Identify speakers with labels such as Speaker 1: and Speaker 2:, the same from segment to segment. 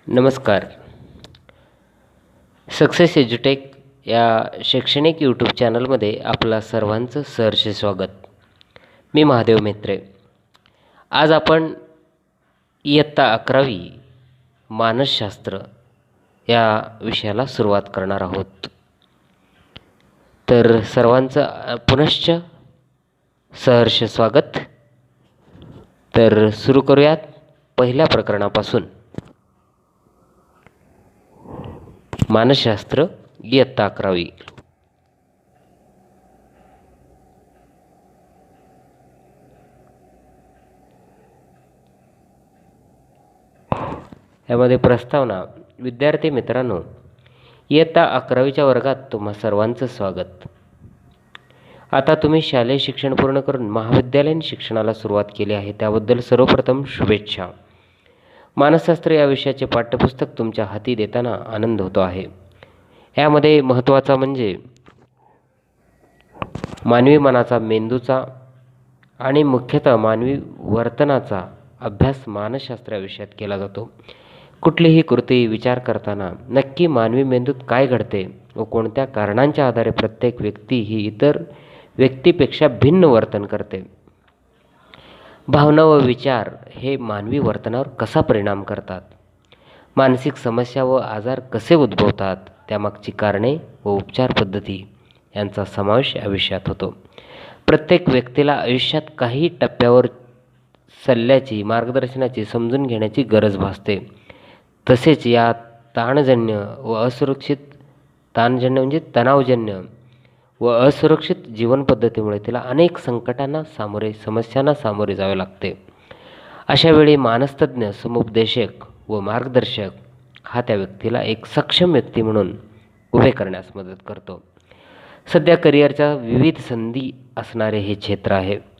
Speaker 1: नमस्कार. सक्सेस एज्युटेक या शैक्षणिक यूट्यूब चॅनलमध्ये आपला सर्वांचं सहर्ष स्वागत. मी महादेव मेत्रे. आज आपण इयत्ता 11वी मानसशास्त्र या विषयाला सुरुवात करणार आहोत. तर सर्वांचं पुनश्च सहर्ष स्वागत. तर सुरू करूयात पहिल्या प्रकरणापासून. मानसशास्त्र इयत्ता 11वी. यामध्ये प्रस्तावना. विद्यार्थी मित्रांनो, इयत्ता 11वीच्या वर्गात तुम्हा सर्वांचं स्वागत. आता तुम्ही शालेय शिक्षण पूर्ण करून महाविद्यालयीन शिक्षणाला सुरुवात केली आहे, त्याबद्दल सर्वप्रथम शुभेच्छा. मानसशास्त्र या विषयाचे पाठ्यपुस्तक तुमच्या हाती देताना आनंद होतो आहे. यामध्ये महत्त्वाचा म्हणजे मानवी मनाचा, मेंदूचा आणि मुख्यतः मानवी वर्तनाचा अभ्यास मानसशास्त्र या विषयात केला जातो. कुठलीही कृती, विचार करताना नक्की मानवी मेंदूत काय घडते व कोणत्या कारणांच्या आधारे प्रत्येक व्यक्ती ही इतर व्यक्तीपेक्षा भिन्न वर्तन करते, भावना व विचार हे मानवी वर्तनावर कसा परिणाम करतात, मानसिक समस्या व आजार कसे उद्भवतात, त्यामागची कारणे व उपचार पद्धती यांचा समावेश या विषयात होतो. प्रत्येक व्यक्तीला आयुष्यात काही टप्प्यावर सल्ल्याची, मार्गदर्शनाची, समजून घेण्याची गरज भासते. तसेच या तणावजन्य व असुरक्षित जीवन पद्धतीमुळे तिला अनेक समस्यांना सामोरे जावे लागते. अशा वेळी मानसतज्ञ, समुपदेशक व मार्गदर्शक हा त्या व्यक्तीला एक सक्षम व्यक्ती म्हणून उभे करण्यास मदत करतो. सध्या करिअरच्या विविध संधी असणारे हे क्षेत्र आहे.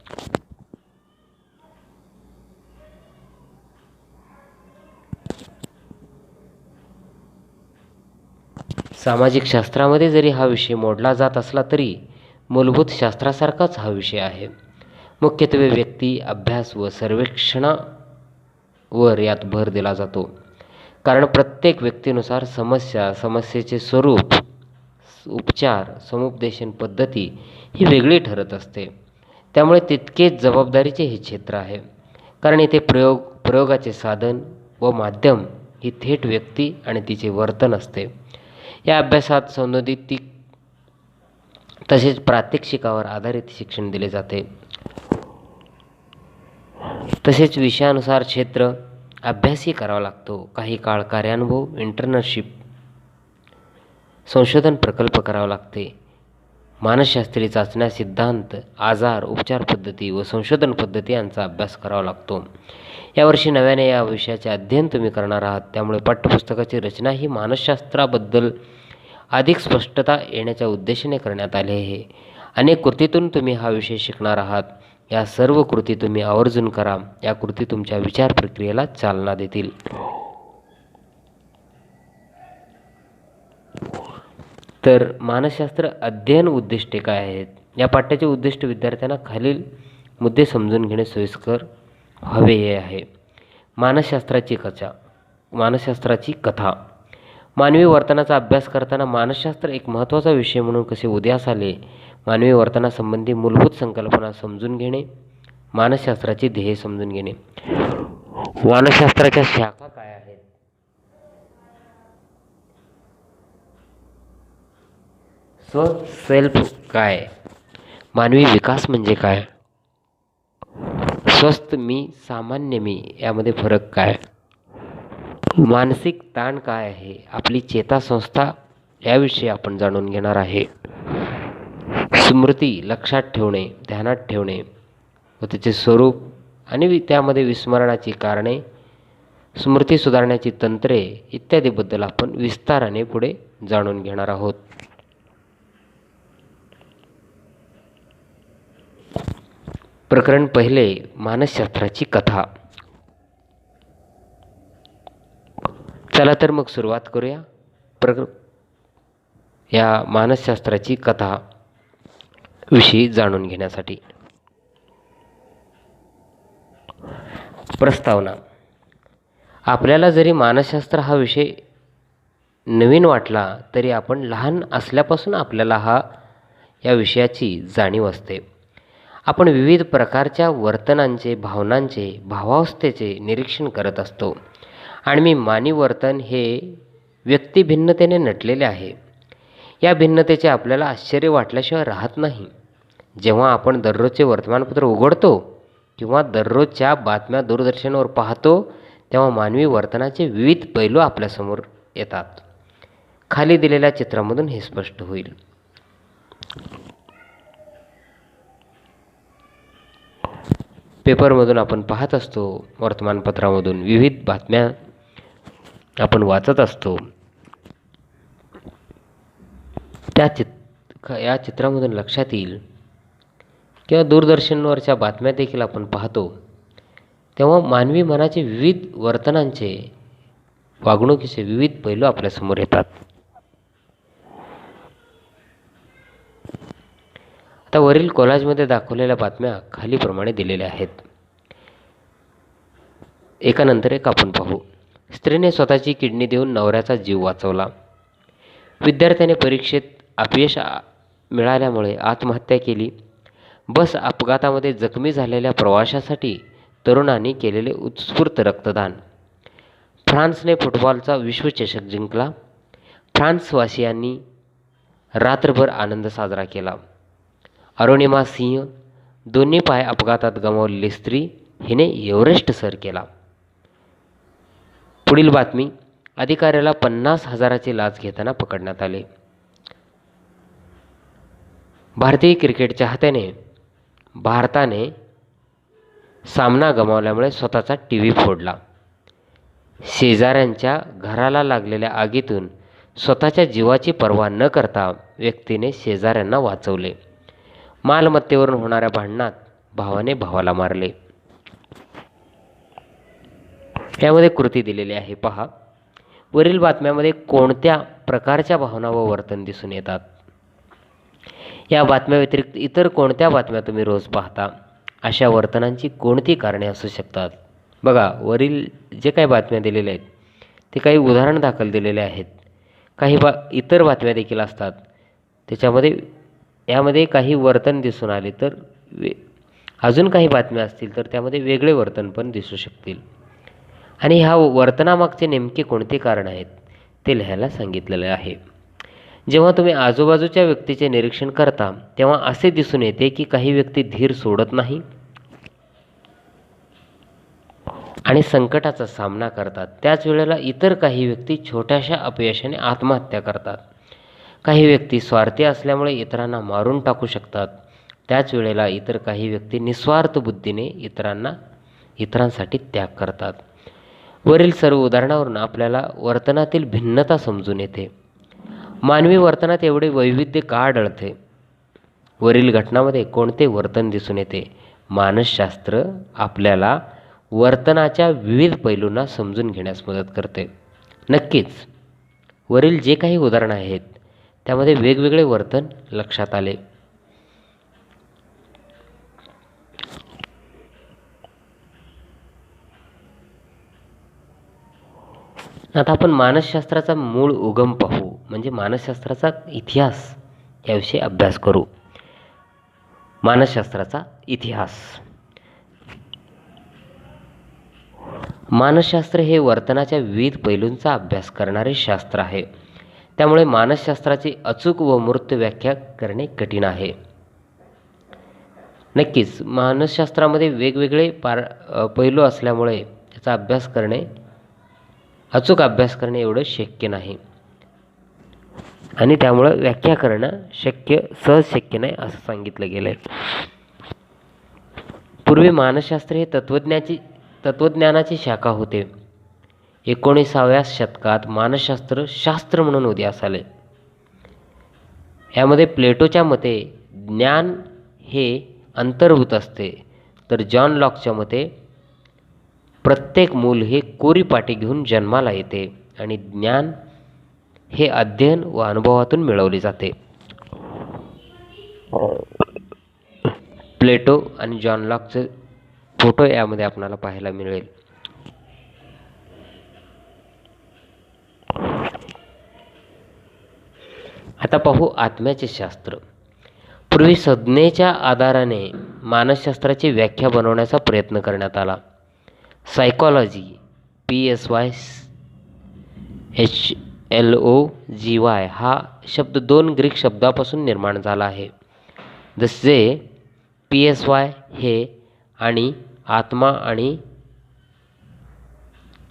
Speaker 1: सामाजिक शास्त्रामध्ये जरी हा विषय मोडला जात असला तरी मूलभूत शास्त्रासारखाच हा विषय आहे. मुख्यत्वे व्यक्ती, अभ्यास व सर्वेक्षणावर यात भर दिला जातो. कारण प्रत्येक व्यक्तीनुसार समस्येचे स्वरूप, उपचार, समुपदेशन पद्धती ही वेगळी ठरत असते. त्यामुळे तितकेच जबाबदारीचे हे क्षेत्र आहे. कारण इथे प्रयोगाचे साधन व माध्यम ही थेट व्यक्ती आणि तिचे वर्तन असते. या अभ्यासात सौंदर्यिक तसेच प्रात्यक्षिकावर आधारित शिक्षण दिले जाते. तसेच विषयानुसार क्षेत्र अभ्यासही करावा लागतो. काही काळ कार्यानुभव, इंटर्नशिप, संशोधन प्रकल्प करावा लागते. मानसशास्त्रीय चाचण्या, सिद्धांत, आजार, उपचार पद्धती व संशोधन पद्धती यांचा अभ्यास करावा लागतो. यावर्षी नव्याने या विषयाचे अध्ययन तुम्ही करणार आहात, त्यामुळे पाठ्यपुस्तकाची रचना ही मानसशास्त्राबद्दल अधिक स्पष्टता येण्याच्या उद्देशाने करण्यात आली आहे. अनेक कृतीतून तुम्ही हा विषय शिकणार आहात. या सर्व कृती तुम्ही आवर्जून करा. या कृती तुमच्या विचार प्रक्रियेला चालना देतील. तर मानसशास्त्र अध्ययन उद्दिष्टे काय आहेत? या पाठ्याचे उद्दिष्ट विद्यार्थ्यांना खालील मुद्दे समजून घेणे सोयीस्कर हवे हे आहे. मानसशास्त्राची कथा. मानवी वर्तनाचा अभ्यास करताना मानसशास्त्र एक महत्त्वाचा विषय म्हणून कसे उदयास आले, मानवी वर्तनासंबंधी मूलभूत संकल्पना समजून घेणे, मानसशास्त्राची ध्येय समजून घेणे. मानसशास्त्राच्या शाखा काय आहेत? सेल्फ काय? मानवी विकास म्हणजे काय? स्वस्थ मी, सामान्य मी यामध्ये फरक काय? मानसिक ताण काय आहे? आपली चेतासंस्था याविषयी आपण जाणून घेणार आहे. स्मृती लक्षात ठेवणे, ध्यानात ठेवणे व त्याचे स्वरूप आणि त्यामध्ये विस्मरणाची कारणे, स्मृती सुधारण्याची तंत्रे इत्यादीबद्दल आपण विस्ताराने पुढे जाणून घेणार आहोत. प्रकरण पहिले. मानसशास्त्राची कथा. चला तर मग सुरुवात करूया या मानसशास्त्राची कथा विषयी जाणून घेण्यासाठी. प्रस्तावना. आपल्याला जरी मानसशास्त्र हा विषय नवीन वाटला तरी आपण लहान असल्यापासून आपल्याला या विषयाची जाणीव असते. आपण विविध प्रकारच्या वर्तनांचे, भावनांचे, भावावस्थेचे निरीक्षण करत असतो आणि मानवी वर्तन हे व्यक्तिभिन्नतेने नटलेले आहे. या भिन्नतेचे आपल्याला आश्चर्य वाटल्याशिवाय राहत नाही. जेव्हा आपण दररोजचे वर्तमानपत्र उघडतो किंवा दररोजच्या बातम्या दूरदर्शनवर पाहतो तेव्हा मानवी वर्तनाचे विविध पैलू आपल्यासमोर येतात. खाली दिलेल्या चित्रामधून हे स्पष्ट होईल. पेपरमधून आपण पाहत असतो, वर्तमानपत्रामधून विविध बातम्या आपण वाचत असतो. या चित्रामधून लक्षात येईल किंवा दूरदर्शनवरच्या बातम्या देखील आपण पाहतो तेव्हा मानवी मनाचे विविध वर्तनांचे, वागणुकीचे विविध पैलू आपल्यासमोर येतात. आता वरील कोलाजमध्ये दाखवलेल्या बातम्या खालीप्रमाणे दिलेल्या आहेत. एकानंतर एक आपण पाहू. स्त्रीने स्वतःची किडनी देऊन नवऱ्याचा जीव वाचवला. विद्यार्थ्याने परीक्षेत अपयश मिळाल्यामुळे आत्महत्या केली. बस अपघातामध्ये जखमी झालेल्या प्रवाशासाठी तरुणांनी केलेले उत्स्फूर्त रक्तदान. फ्रान्सने फुटबॉलचा विश्वचषक जिंकला. फ्रान्सवासियांनी रात्रभर आनंद साजरा केला. अरुणिमा सिंह, दोन्ही पाय अपघातात गमावलेली स्त्री, हिने एव्हरेस्ट सर केला. पुढील बातमी. अधिकाऱ्याला 50,000ची लाच घेताना पकडण्यात आले. भारतीय क्रिकेट चाहत्याने भारताने सामना गमावल्यामुळे स्वतःचा टीव्ही फोडला. शेजाऱ्यांच्या घराला लागलेल्या आगीतून स्वतःच्या जीवाची पर्वा न करता व्यक्तीने शेजाऱ्यांना वाचवले. मालमत्तेवरून होणाऱ्या भांडणात भावाने भावाला मारले. यामध्ये कृती दिलेली आहे पहा. वरील बातम्यामध्ये कोणत्या प्रकारच्या भावना व वर्तन दिसून येतात? या बातम्या व्यतिरिक्त इतर कोणत्या बातम्या तुम्ही रोज पाहता? अशा वर्तनांची कोणती कारणे असू शकतात? बघा, वरील जे काही बातम्या दिलेल्या आहेत ते काही उदाहरण दाखल दिलेले आहेत. काही इतर बातम्या देखील असतात. यामध्ये काही वर्तन दिसून आले तर अजून काही बातम्या असतील तर त्यामध्ये वेगळे वर्तन पण दिसू शकतील. आणि ह्या वर्तनामागचे नेमके कोणते कारण आहेत ते लिहायला सांगितलेले आहे. जेव्हा तुम्ही आजूबाजूच्या व्यक्तीचे निरीक्षण करता तेव्हा असे दिसून येते की काही व्यक्ती धीर सोडत नाही आणि संकटाचा सामना करतात. त्याच वेळेला इतर काही व्यक्ती छोट्याशा अपयशाने आत्महत्या करतात. काही व्यक्ती स्वार्थी असल्यामुळे इतरांना मारून टाकू शकतात. त्याच वेळेला इतर काही व्यक्ती निस्वार्थ बुद्धीने इतरांसाठी त्याग करतात. वरील सर्व उदाहरणावरून आपल्याला वर्तनातील भिन्नता समजून येते. मानवी वर्तनात एवढे वैविध्य का आढळते? वरील घटनांमध्ये कोणते वर्तन दिसून येते? मानसशास्त्र आपल्याला वर्तनाच्या विविध पैलूंना समजून घेण्यास मदत करते. नक्कीच वरील जे काही उदाहरणं आहेत त्यामध्ये वेगवेगळे वर्तन लक्षात आले. आता आपण मानसशास्त्राचा मूळ उगम पाहू, म्हणजे मानसशास्त्राचा इतिहास याविषयी अभ्यास करू. मानसशास्त्राचा इतिहास. मानसशास्त्र हे वर्तनाच्या विविध पैलूंचा अभ्यास करणारे शास्त्र आहे. त्यामुळे मानसशास्त्राची अचूक व मूर्त व्याख्या करणे कठीण आहे. नक्कीच मानसशास्त्रामध्ये वेगवेगळे पैलू असल्यामुळे त्याचा अचूक अभ्यास करणे एवढं शक्य नाही आणि त्यामुळं व्याख्या करणं सहज शक्य नाही असं सांगितलं गेलं आहे. पूर्वी मानसशास्त्र हे तत्त्वज्ञानाची शाखा होते. 19व्या शतकात मानसशास्त्र शास्त्र म्हणून उदयास आले. यामध्ये प्लेटोच्या मते ज्ञान हे अंतर्भूत असते, तर जॉन लॉकच्या मते प्रत्येक मूल हे कोरी पाटी घेऊन जन्माला येते आणि ज्ञान हे अध्ययन व अनुभवातून मिळवले जाते. प्लेटो आणि जॉन लॉकचे फोटो यामध्ये आपल्याला पाहायला मिळेल. आता पाहू आत्म्याचे शास्त्र. पूर्वी संज्ञेच्या आधाराने मानसशास्त्राची व्याख्या बनवण्याचा प्रयत्न करण्यात आला. सायकॉलॉजी PSYHLOGY हा शब्द 2 ग्रीक शब्दापासून निर्माण झाला आहे. जसे PSY हे आणि आत्मा आणि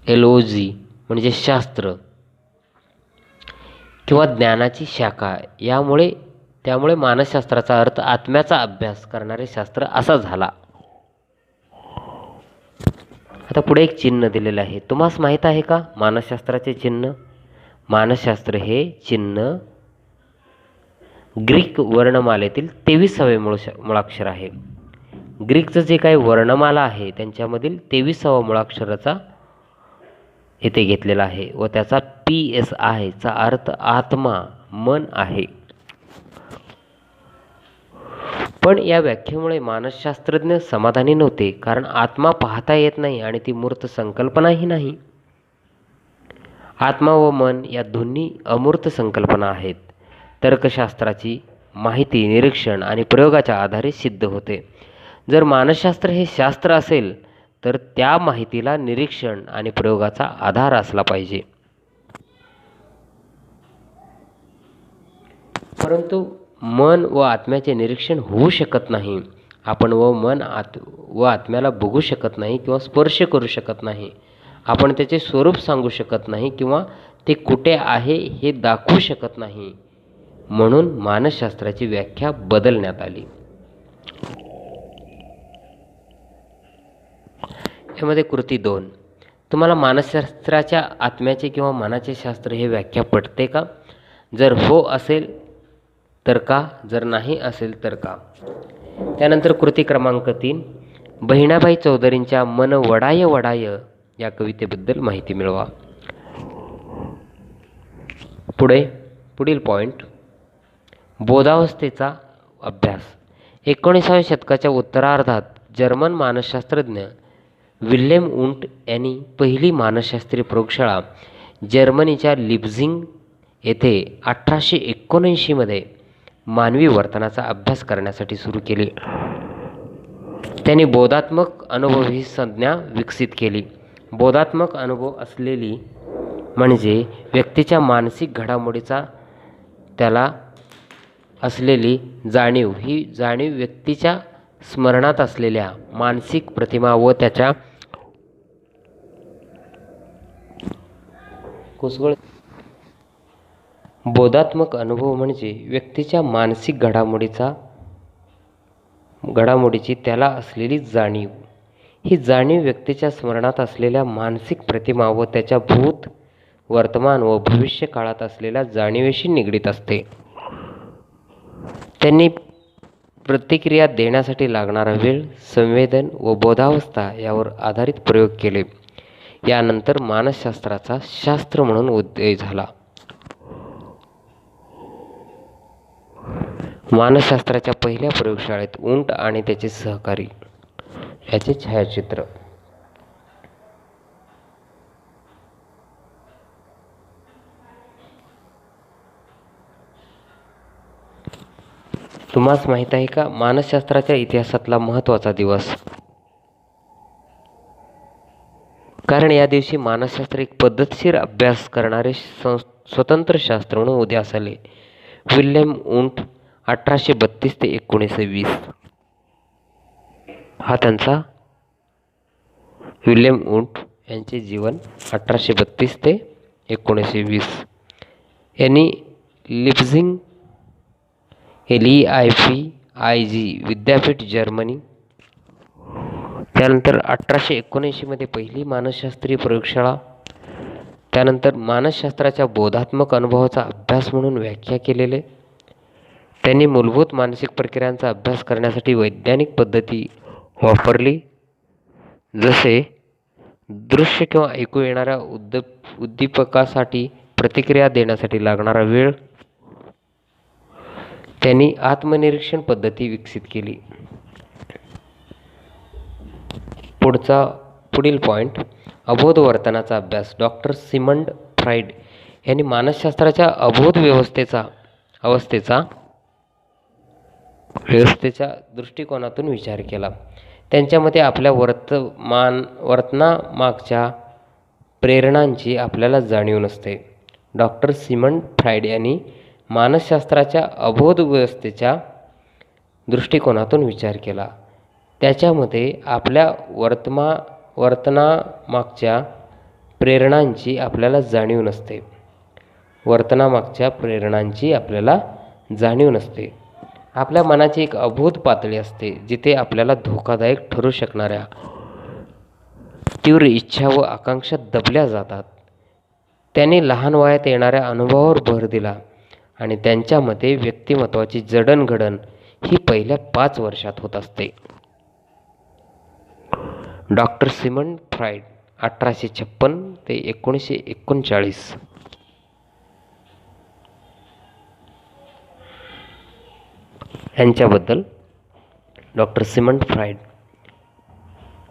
Speaker 1: LOG म्हणजे शास्त्र किंवा ज्ञानाची शाखा. त्यामुळे मानसशास्त्राचा अर्थ आत्म्याचा अभ्यास करणारे शास्त्र असा झाला. आता पुढे एक चिन्ह दिलेलं आहे. तुम्हाला माहीत आहे का मानसशास्त्राचे चिन्ह? मानसशास्त्र हे चिन्ह ग्रीक वर्णमालेतील 23वे मुळाक्षर आहे. ग्रीकचं जे काही वर्णमाला आहे त्यांच्यामधील 23वा मुळाक्षराचा इथे घेतलेला आहे व त्याचा PSI चा अर्थ आत्मा मन आहे. पण या व्याख्येमुळे मानसशास्त्रज्ञ समाधानी नव्हते, कारण आत्मा पाहता येत नाही आणि ती मूर्त संकल्पनाही नाही. आत्मा व मन या दोन्ही अमूर्त संकल्पना आहेत. तर्कशास्त्राची माहिती निरीक्षण आणि प्रयोगाच्या आधारे सिद्ध होते. जर मानसशास्त्र हे शास्त्र असेल तर त्या माहितीला निरीक्षण आणि प्रयोगाचा आधार असला पाहिजे. परंतु मन व आत्म्याचे निरीक्षण होऊ शकत नाही. आपण मन व आत्म्याला बघू शकत नाही किंवा स्पर्श करू शकत नाही. आपण त्याचे स्वरूप सांगू शकत नाही किंवा ते कुठे आहे हे दाखवू शकत नाही. म्हणून मानसशास्त्राची व्याख्या बदलण्यात आली. यामध्ये कृती 2. तुम्हाला मानसशास्त्राच्या आत्म्याचे किंवा मनाचे शास्त्र हे व्याख्या पटते का? जर हो असेल तर का? जर नाही असेल तर का? त्यानंतर कृती क्रमांक 3. बहिणाबाई चौधरींच्या मन वडाय वडाय या कवितेबद्दल माहिती मिळवा. पुढील पॉईंट. बोधावस्थेचा अभ्यास. 19व्या शतकाच्या उत्तरार्धात जर्मन मानसशास्त्रज्ञ विल्हेम वुंट यांनी पहिली मानसशास्त्रीय प्रयोगशाळा जर्मनीच्या लिप्झिग येथे 1879 मध्ये मानवी वर्तनाचा अभ्यास करण्यासाठी सुरू केली. त्यांनी बोधात्मक अनुभव ही संज्ञा विकसित केली. बोधात्मक अनुभव असलेली म्हणजे व्यक्तीच्या मानसिक घडामोडीचा त्याला असलेली जाणीव. ही जाणीव व्यक्तीच्या स्मरणात असलेल्या मानसिक प्रतिमा व त्याच्या बोधात्मक अनुभव म्हणजे व्यक्तीच्या मानसिक घडामोडीची त्याला असलेली जाणीव. ही जाणीव व्यक्तीच्या स्मरणात असलेल्या मानसिक प्रतिमा व त्याच्या भूत, वर्तमान व भविष्य काळात असलेल्या जाणीवेशी निगडीत असते. त्यांनी प्रतिक्रिया देण्यासाठी लागणारा वेळ, संवेदन व बोधावस्था यावर आधारित प्रयोग केले. यानंतर मानसशास्त्राचा शास्त्र म्हणून उदय झाला. मानसशास्त्राच्या पहिल्या प्रयोगशाळेत वुंट आणि त्याचे सहकारी याचे छायाचित्र. तुम्हाला माहीत आहे का मानसशास्त्राच्या इतिहासातला महत्त्वाचा दिवस? कारण या दिवशी मानसशास्त्र एक पद्धतशीर अभ्यास करणारे स्वतंत्र शास्त्र म्हणून उदयास आले. विल्हेम वुंट 1832 ते 1920 हा त्यांचा विल्हेम वुंट यांचे जीवन 1832 ते 1920. यांनी लिप्झिग LEIPIG विद्यापीठ जर्मनी. त्यानंतर 1879 मध्ये पहिली मानसशास्त्रीय प्रयोगशाळा. त्यानंतर मानसशास्त्राच्या बोधात्मक अनुभवाचा अभ्यास म्हणून व्याख्या केलेले. त्यांनी मूलभूत मानसिक प्रक्रियांचा अभ्यास करण्यासाठी वैज्ञानिक पद्धती वापरली, जसे दृश्य किंवा ऐकू येणाऱ्या उद्दीपकासाठी प्रतिक्रिया देण्यासाठी लागणारा वेळ. त्यांनी आत्मनिरीक्षण पद्धती विकसित केली. पुढील पॉईंट. अबोध वर्तनाचा अभ्यास. डॉक्टर सिगमंड फ्राईड यांनी मानसशास्त्राच्या अबोध व्यवस्थेच्या दृष्टिकोनातून विचार केला. त्यांच्या मते आपल्या वर्तनामागच्या प्रेरणांची आपल्याला जाणीव नसते. डॉक्टर सिमंड फ्राईड यांनी मानसशास्त्राच्या अबोध व्यवस्थेच्या दृष्टिकोनातून विचार केला. त्याच्या मते आपल्या वर्तनामागच्या प्रेरणांची आपल्याला जाणीव नसते. आपल्या मनाची एक अबोध पातळी असते जिथे आपल्याला धोकादायक ठरू शकणाऱ्या तीव्र इच्छा व आकांक्षा दबल्या जातात. त्यांनी लहान वयात येणाऱ्या अनुभवावर भर दिला आणि त्यांच्या मते व्यक्तिमत्वाची जडणघडण ही पहिल्या 5 वर्षात होत असते. डॉक्टर सिमंड फ्राईड 1856 ते 1939. यांच्याबद्दल डॉक्टर सिमंड फ्राईड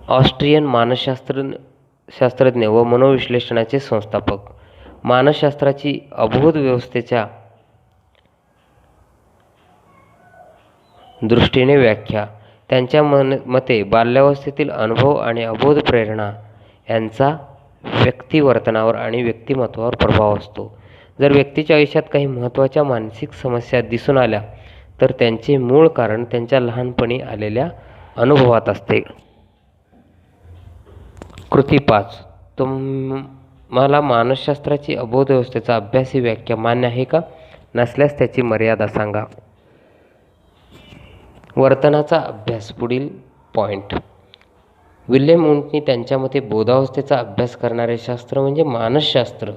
Speaker 1: ऑस्ट्रियन मानसशास्त्रज्ञ व मनोविश्लेषणाचे संस्थापक. मानसशास्त्राची अबोध व्यवस्थेच्या दृष्टीने व्याख्या. त्यांच्या मते बाल्यावस्थेतील अनुभव आणि अबोध प्रेरणा यांचा व्यक्तिवर्तनावर आणि व्यक्तिमत्वावर प्रभाव असतो. जर व्यक्तीच्या आयुष्यात काही महत्त्वाच्या मानसिक समस्या दिसून आल्या तर त्यांचे मूळ कारण त्यांच्या लहानपणी आलेल्या अनुभवात असते. कृती 5. तुम्हाला मानसशास्त्राची अबोध व्यवस्थेचा अभ्यास ही व्याख्या मान्य आहे का? नसल्यास त्याची मर्यादा सांगा. वर्तनाचा अभ्यास. पुढील पॉईंट. विल्यम वुंटनी त्यांच्या मते बोधावस्थेचा अभ्यास करणारे शास्त्र म्हणजे मानसशास्त्र,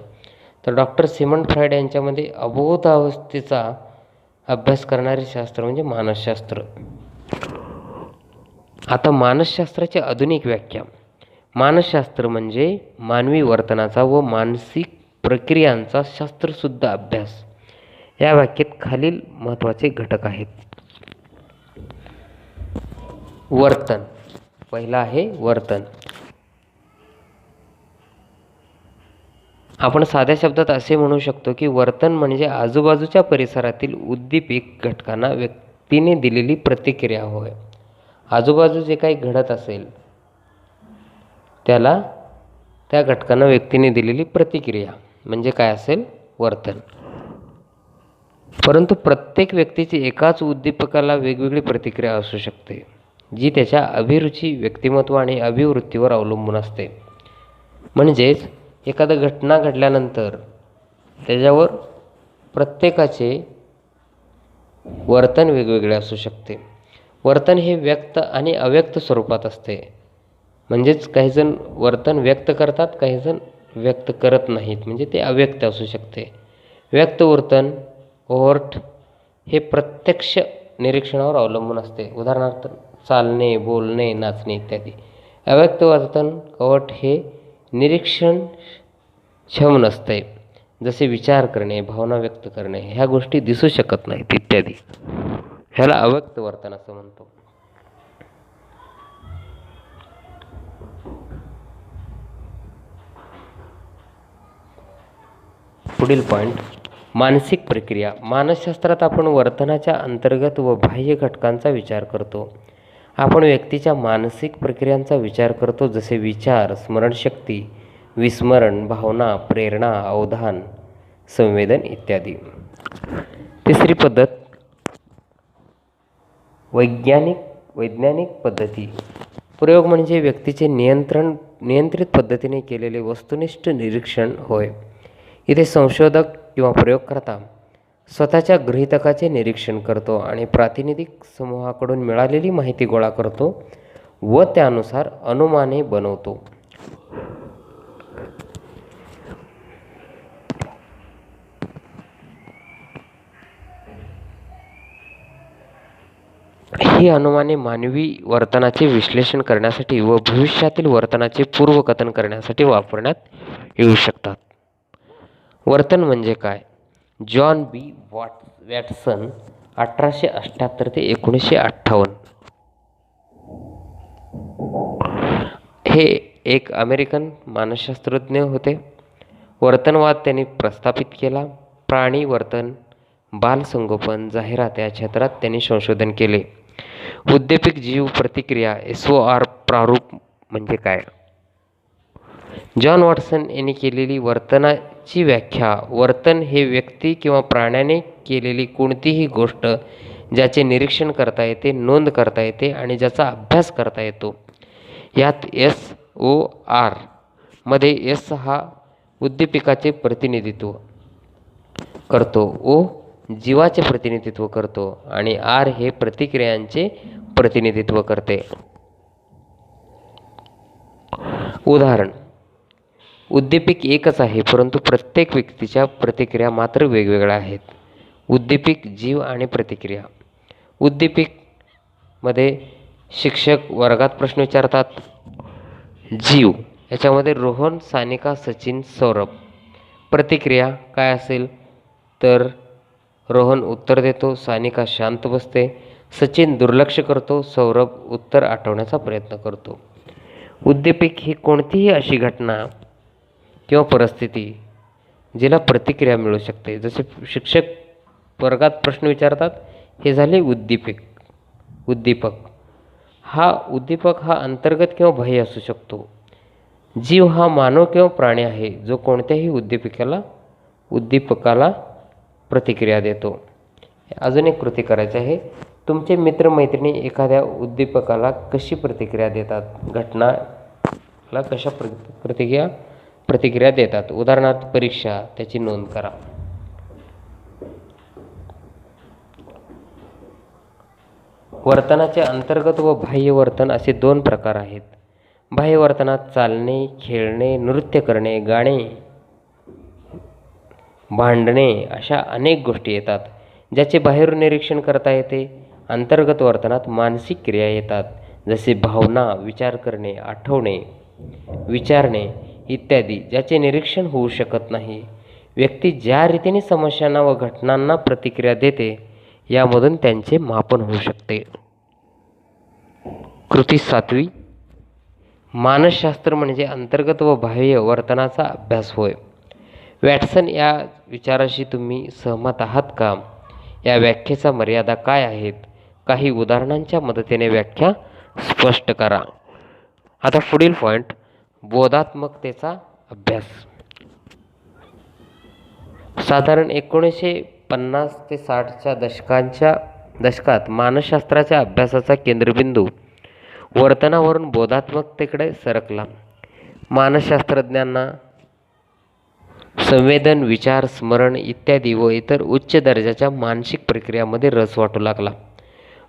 Speaker 1: तर डॉक्टर सिमंड फ्राईड यांच्यामध्ये अबोधावस्थेचा अभ्यास करणारे शास्त्र म्हणजे मानसशास्त्र. आता मानसशास्त्राची आधुनिक व्याख्या. मानसशास्त्र म्हणजे मानवी वर्तनाचा व मानसिक प्रक्रियांचा शास्त्रशुद्ध अभ्यास. या व्याख्येत खालील महत्त्वाचे घटक आहेत. वर्तन. पहिला आहे वर्तन. आपण साध्या शब्दात असे म्हणू शकतो की वर्तन म्हणजे आजूबाजूच्या परिसरातील उद्दीपक घटकांना व्यक्तीने दिलेली प्रतिक्रिया होय. आजूबाजू जे काही घडत असेल त्याला त्या घटकांना व्यक्तीने दिलेली प्रतिक्रिया म्हणजे काय असेल? वर्तन. परंतु प्रत्येक व्यक्तीची एकाच उद्दीपकाला वेगवेगळी प्रतिक्रिया असू शकते जी त्याच्या अभिरुची, व्यक्तिमत्व आणि अभिवृत्तीवर अवलंबून असते. म्हणजेच एखादी घटना घडल्यानंतर त्याच्यावर प्रत्येकाचे वर्तन वेगवेगळे असू शकते. वर्तन हे व्यक्त आणि अव्यक्त स्वरूपात असते. म्हणजेच काहीजण वर्तन व्यक्त करतात, काहीजण व्यक्त करत नाहीत, म्हणजे ते अव्यक्त असू शकते. व्यक्त वर्तन ओव्हर्ट हे प्रत्यक्ष निरीक्षणावर अवलंबून असते. उदाहरणार्थ चालणे, बोलणे, नाचणे इत्यादी. अव्यक्त वर्तन कवट हे निरीक्षणक्षम नसते, जसे विचार करणे, भावना व्यक्त करणे ह्या गोष्टी दिसू शकत नाहीत इत्यादी. ह्याला अव्यक्त वर्तन असं म्हणतो. पुढील पॉईंट. मानसिक प्रक्रिया. मानसशास्त्रात आपण वर्तनाच्या अंतर्गत व बाह्य घटकांचा विचार करतो. आपण व्यक्तीच्या मानसिक प्रक्रियांचा विचार करतो, जसे विचार, स्मरणशक्ती, विस्मरण, भावना, प्रेरणा, अवधान, संवेदन इत्यादी. तिसरी पद्धत वैज्ञानिक पद्धती. प्रयोग म्हणजे व्यक्तीचे नियंत्रित पद्धतीने केलेले वस्तुनिष्ठ निरीक्षण होय. इथे संशोधक किंवा प्रयोगकर्ता स्वतःच्या गृहीतकाचे निरीक्षण करतो आणि प्रातिनिधिक समूहाकडून मिळालेली माहिती गोळा करतो व त्यानुसार अनुमाने बनवतो. ही अनुमाने मानवी वर्तनाचे विश्लेषण करण्यासाठी व भविष्यातील वर्तनाचे पूर्वकथन करण्यासाठी वापरण्यात येऊ शकतात. वर्तन म्हणजे काय? जॉन बी वॅटसन 1878 ते 1958 हे एक अमेरिकन मानसशास्त्रज्ञ होते. वर्तनवाद त्यांनी प्रस्थापित केला. प्राणी वर्तन, बालसंगोपन, जाहिरात या क्षेत्रात त्यांनी संशोधन केले. उद्दीपक जीव प्रतिक्रिया SOR प्रारूप म्हणजे काय? जॉन वॉटसन यांनी केलेली वर्तनाची व्याख्या. वर्तन हे व्यक्ती किंवा प्राण्याने केलेली कोणतीही गोष्ट ज्याचे निरीक्षण करता येते, नोंद करता येते आणि ज्याचा अभ्यास करता येतो. यात SOR मध्ये S हा उद्दीपकाचे प्रतिनिधित्व करतो, O जीवाचे प्रतिनिधित्व करतो आणि R हे प्रतिक्रियांचे प्रतिनिधित्व करते. उदाहरण: उद्दीपक एकच आहे परंतु प्रत्येक व्यक्तीच्या प्रतिक्रिया मात्र वेगवेगळ्या आहेत. उद्दीपक, जीव आणि प्रतिक्रिया. उद्दीपक मध्ये शिक्षक वर्गात प्रश्न विचारतात. जीव याच्यामध्ये रोहन, सानिका, सचिन, सौरभ. प्रतिक्रिया काय असेल तर रोहन उत्तर देतो, सानिका शांत बसते, सचिन दुर्लक्ष करतो, सौरभ उत्तर आठवण्याचा प्रयत्न करतो. उद्दीपक ही कोणतीही अशी घटना किंवा परिस्थिती जिला प्रतिक्रिया मिळू शकते. जसे शिक्षक वर्गात प्रश्न विचारतात, हे झाले उद्दीपक. उद्दीपक हा अंतर्गत किंवा बाह्य असू शकतो. जीव हा मानव किंवा प्राणी आहे जो कोणत्याही उद्दीपकाला प्रतिक्रिया देतो. अजून एक कृती करायची आहे. तुमचे मित्रमैत्रिणी एखाद्या उद्दीपकाला कशी प्रतिक्रिया देतात, घटनाला कशा प्रतिक्रिया देतात. उदाहरणार्थ परीक्षा, त्याची नोंद करा. वर्तनाचे अंतर्गत व बाह्य वर्तन असे दोन प्रकार आहेत. बाह्य वर्तनात चालणे, खेळणे, नृत्य करणे, गाणे, भांडणे अशा अनेक गोष्टी येतात ज्याचे बाहेरून निरीक्षण करता येते. अंतर्गत वर्तनात मानसिक क्रिया येतात जसे भावना, विचार करणे, आठवणे, विचारणे इत्यादी ज्याचे निरीक्षण होऊ शकत नाही. व्यक्ती ज्या रीतीने समस्यांना व घटनांना प्रतिक्रिया देते यामधून त्यांचे मापन होऊ शकते. कृती 7वी. मानसशास्त्र म्हणजे अंतर्गत व बाह्य वर्तनाचा अभ्यास होय. वॅटसन या विचाराशी तुम्ही सहमत आहात का? या व्याख्येच्या मर्यादा काय आहेत? काही उदाहरणांच्या मदतीने व्याख्या स्पष्ट करा. आता पुढील पॉईंट, बोधात्मकतेचा अभ्यास. साधारण 1950 ते 60च्या दशकात मानसशास्त्राच्या अभ्यासाचा केंद्रबिंदू वर्तनावरून बोधात्मकतेकडे सरकला. मानसशास्त्रज्ञांना संवेदन, विचार, स्मरण इत्यादी व इतर उच्च दर्जाच्या मानसिक प्रक्रियामध्ये रस वाटू लागला.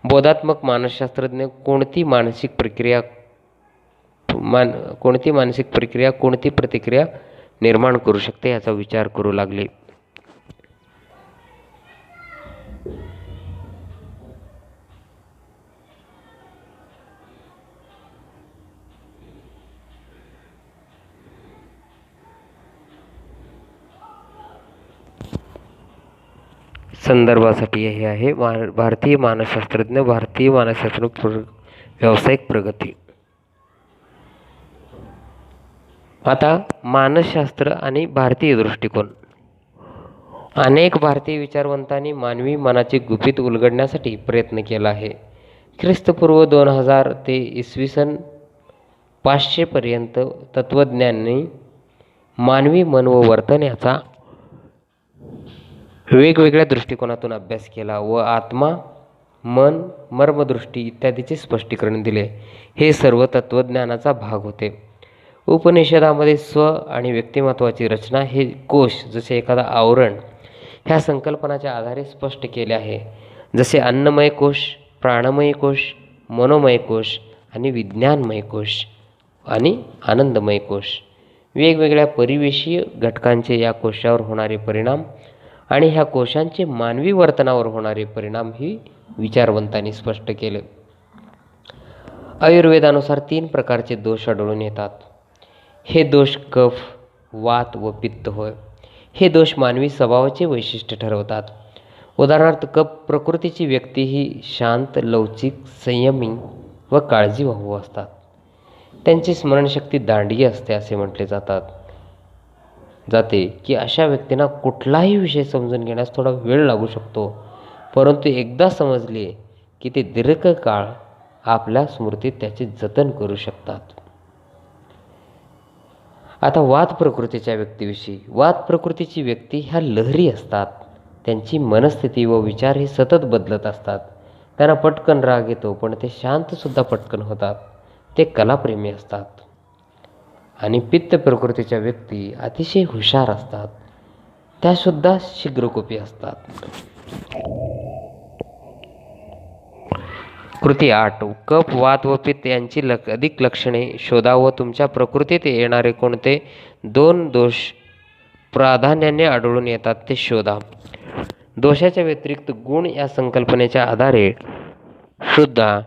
Speaker 1: बोधात्मक मानसशास्त्रज्ञ कोणती मानसिक प्रक्रिया कोणती प्रतिक्रिया निर्माण करू शकते याचा विचार करू लागले. संदर्भासाठी हे आहे भारतीय मानसशास्त्रज्ञ, भारतीय मानसशास्त्र व्यावसायिक प्रगती. आता मानसशास्त्र आणि भारतीय दृष्टिकोन. अनेक भारतीय विचारवंतांनी मानवी मनाचे गुपित उलगडण्यासाठी प्रयत्न केला आहे. ख्रिस्तपूर्व 2000 ते इसवी 500 पर्यंत तत्त्वज्ञांनी मानवी मन व वर्तन याचा वेगवेगळ्या दृष्टिकोनातून अभ्यास केला व आत्मा, मन, मर्मदृष्टी इत्यादीचे स्पष्टीकरण दिले. हे सर्व तत्त्वज्ञानाचा भाग होते. उपनिषदामध्ये स्व आणि व्यक्तिमत्वाची रचना हे कोश जसे एखादा आवरण ह्या संकल्पनाच्या आधारे स्पष्ट केले आहे. जसे अन्नमय कोश, प्राणमय कोश, मनोमय कोश आणि विज्ञानमय कोश आणि आनंदमय कोश. वेगवेगळ्या परिवेशीय घटकांचे या कोशावर होणारे परिणाम आणि ह्या कोशांचे मानवी वर्तनावर होणारे परिणाम ही विचारवंतांनी स्पष्ट केले. आयुर्वेदानुसार 3 प्रकारचे दोष आढळून येतात. हे दोष कफ, वात व पित्त होय. हे दोष मानवी स्वभावाचे वैशिष्ट्य ठरवतात. उदाहरणार्थ कफ प्रकृतीची व्यक्ती ही शांत, लवचिक, संयमी व काळजीवाहू असतात. त्यांची स्मरणशक्ती दांडगी असते असे म्हटले जातात. जाते की अशा व्यक्तींना कुठलाही विषय समजून घेण्यास थोडा वेळ लागू शकतो, परंतु एकदा समजले की ते दीर्घकाळ आपल्या स्मृतीत त्याचे जतन करू शकतात. आता वात प्रकृतीच्या व्यक्तीविषयी. वात प्रकृतीची व्यक्ती ह्या लहरी असतात. त्यांची मनस्थिती व विचार हे सतत बदलत असतात. त्यांना पटकन राग येतो, पण ते शांतसुद्धा पटकन होतात. ते कलाप्रेमी असतात. आणि पित्त प्रकृतीच्या व्यक्ती अतिशय हुशार असतात. त्यासुद्धा शीघ्रकोपी असतात. कृती 8. कफ, वात व पित्त यांची अधिक लक्षणे शोधा व तुमच्या प्रकृतीत येणारे कोणते 2 दोष प्राधान्याने आढळून येतात ते शोधा. दोषाच्या व्यतिरिक्त गुण या संकल्पनेच्या आधारे सुद्धा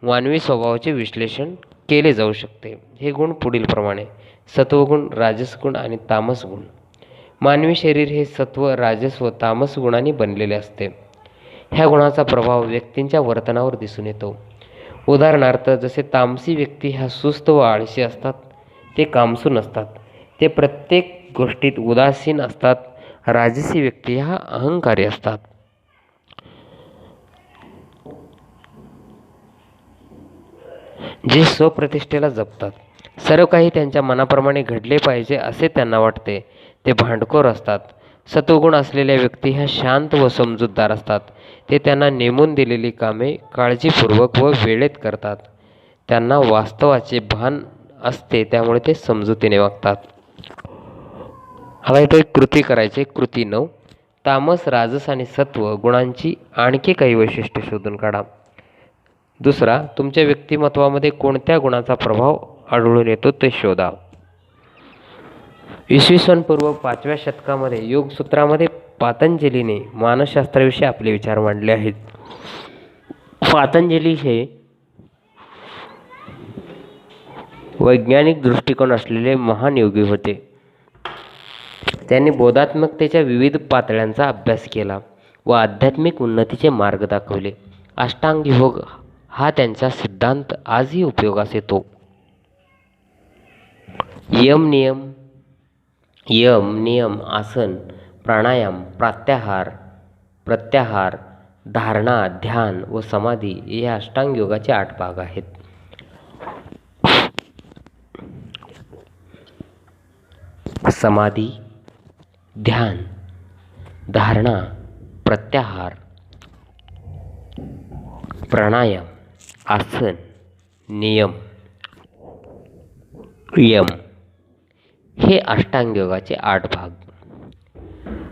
Speaker 1: मानवी स्वभावाचे विश्लेषण केले जाऊ शकते. हे गुण पुढीलप्रमाणे: सत्वगुण, राजसगुण आणि तामस गुण. मानवी शरीर हे सत्व, राजस व तामस गुणांनी बनलेले असते. ह्या गुणाचा प्रभाव व्यक्तींच्या वर्तनावर दिसून येतो. उदाहरणार्थ, जसे तामसी व्यक्ती ह्या सुस्त व आळशी असतात. ते कामसू नसतात. ते प्रत्येक गोष्टीत उदासीन असतात. राजसी व्यक्ती ह्या अहंकारी असतात. जे स्वप्रतिष्ठेला जपतात. सर्व काही त्यांच्या मनाप्रमाणे घडले पाहिजे असे त्यांना वाटते. ते भांडखोर असतात. सत्वगुण असलेल्या व्यक्ती ह्या शांत व समजूतदार असतात. ते त्यांना नेमून दिलेली कामे काळजीपूर्वक व वेळेत करतात. त्यांना वास्तवाचे भान असते, त्यामुळे ते समजुतीने वागतात. हवा इथे कृती करायचे. कृती 9. तामस, राजस आणि सत्व गुणांची आणखी काही वैशिष्ट्ये शोधून काढा. दुसरा, तुमच्या व्यक्तिमत्वामध्ये कोणत्या गुणाचा प्रभाव आढळून येतो ते शोधा. इसवी पूर्व 5व्या शतकामध्ये योगसूत्रामध्ये पातंजलीने मानसशास्त्राविषयी आपले विचार मांडले आहेत. पातंजली हे वैज्ञानिक दृष्टिकोन असलेले महान योगी होते. त्यांनी बोधात्मकतेच्या विविध पातळ्यांचा अभ्यास केला व आध्यात्मिक उन्नतीचे मार्ग दाखवले. अष्टांग योग हा त्यांचा सिद्धांत आजही उपयोगास येतो. यम नियम, आसन, प्राणायाम, प्रत्याहार, धारणा, ध्यान व समाधी हे अष्टांग योगाचे 8 भाग आहेत. समाधी, ध्यान, धारणा, प्रत्याहार, प्राणायाम, आसन, नियम, यम हे अष्टांग योगाचे 8 भाग.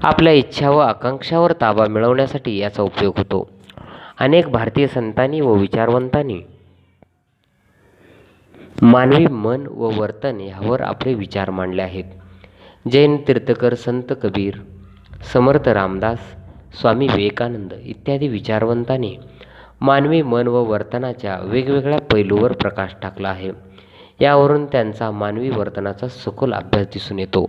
Speaker 1: आपल्या इच्छा व आकांक्षावर ताबा मिळवण्यासाठी याचा उपयोग होतो. अनेक भारतीय संतांनी व विचारवंतांनी मानवी मन व वर्तन यावर आपले विचार मांडले आहेत. जैन तीर्थकर, संत कबीर, समर्थ रामदास, स्वामी विवेकानंद इत्यादी विचारवंतांनी मानवी मन व वर्तनाच्या वेगवेगळ्या पैलूवर प्रकाश टाकला आहे. यावरून त्यांचा मानवी वर्तनाचा सखोल अभ्यास दिसून येतो.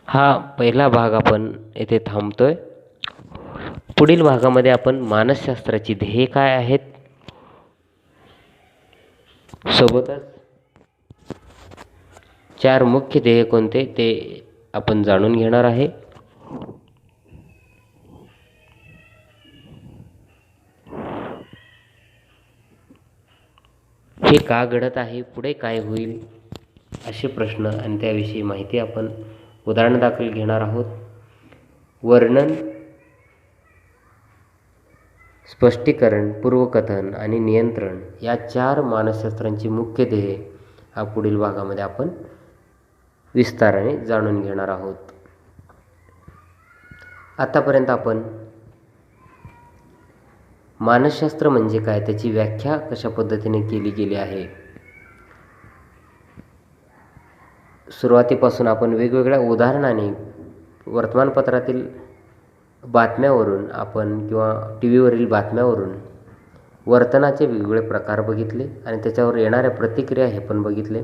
Speaker 1: हा पहिला भाग आपण येथे थांबतोय. पुढील भागामध्ये आपण मानसशास्त्राची ध्येय काय आहेत, सोबतच 4 मुख्य ध्येय कोणते ते आपण जाणून घेणार आहे. हे का घडत आहे, पुढे काय होईल, असे प्रश्न आणि त्याविषयी माहिती आपण उदाहरणादाखल घेणार आहोत. वर्णन, स्पष्टीकरण, पूर्वकथन आणि नियंत्रण या 4 मानसशास्त्रांची मुख्य ध्येय हा पुढील भागामध्ये आपण विस्ताराने जाणून घेणार आहोत. आतापर्यंत आपण मानसशास्त्र म्हणजे काय, त्याची व्याख्या कशा पद्धतीने केली गेली आहे, सुरुवातीपासून आपण वेगवेगळ्या उदाहरणाने वर्तमानपत्रातील बातम्यावरून आपण किंवा टी व्हीवरील बातम्यावरून वर्तनाचे वेगवेगळे प्रकार बघितले आणि त्याच्यावर येणाऱ्या प्रतिक्रिया हे पण बघितले.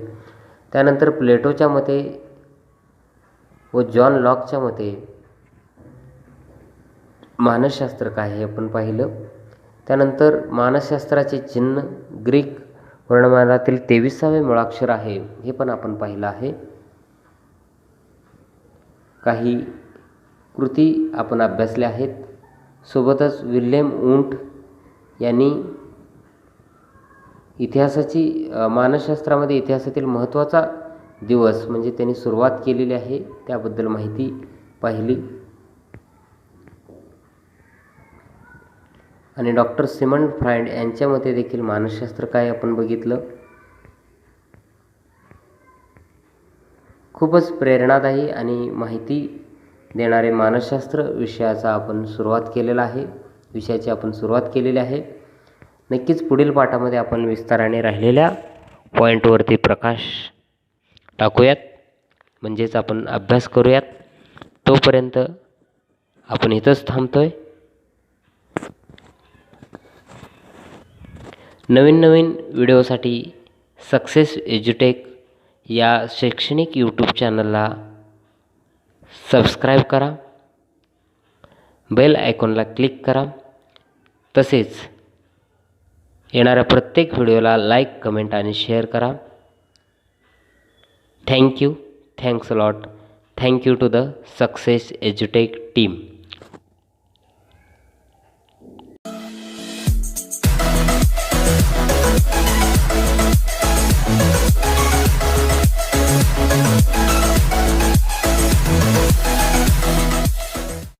Speaker 1: त्यानंतर प्लेटोच्या मते व जॉन लॉकच्या मते मानसशास्त्र काय हे आपण पाहिलं. त्यानंतर मानसशास्त्राचे चिन्ह ग्रीक वर्णमालातील 23वे मुळाक्षर आहे हे पण आपण पाहिलं आहे. काही कृती आपण अभ्यासल्या आहेत. सोबतच विल्यम वुंट यांनी मानसशास्त्रामध्ये इतिहासातील महत्त्वाचा दिवस म्हणजे त्यांनी सुरुवात केलेली आहे त्याबद्दल माहिती पाहिली. आणि डॉक्टर सिमंड फ्राइड यांच्या मते देखील मानसशास्त्र काय आपण बघितलं. खूपच प्रेरणादायी आणि माहिती देणारे मानसशास्त्र विषयाची आपण सुरुवात केलेली आहे. नक्कीच पुढील पाठामध्ये आपण विस्ताराने राहिलेल्या पॉईंटवरती प्रकाश टाकूयात, म्हणजेच आपण अभ्यास करूयात. तोपर्यंत आपण इथंच थांबतोय. नवीन व्हिडिओसाठी सक्सेस एज्युटेक या शैक्षणिक यूट्यूब चॅनलला सबस्क्राईब करा, बेल आयकॉनला क्लिक करा. तसेच येणाऱ्या प्रत्येक व्हिडिओला लाईक, कमेंट आणि शेअर करा. Thanks a lot. Thank you to the Success एज्युटेक टीम.